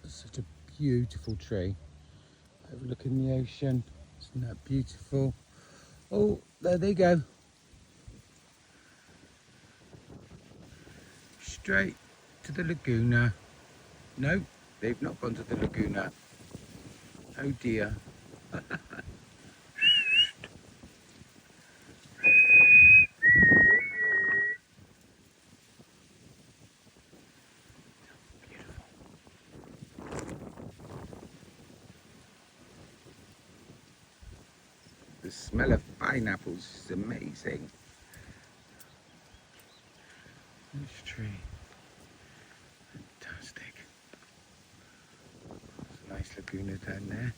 Such a beautiful tree. Overlooking the ocean. Isn't that beautiful? Oh, there they go. Straight to the Laguna. No, they've not gone to the Laguna. Oh dear. The smell of pineapples is amazing. This tree. Fantastic. There's a nice Laguna down there.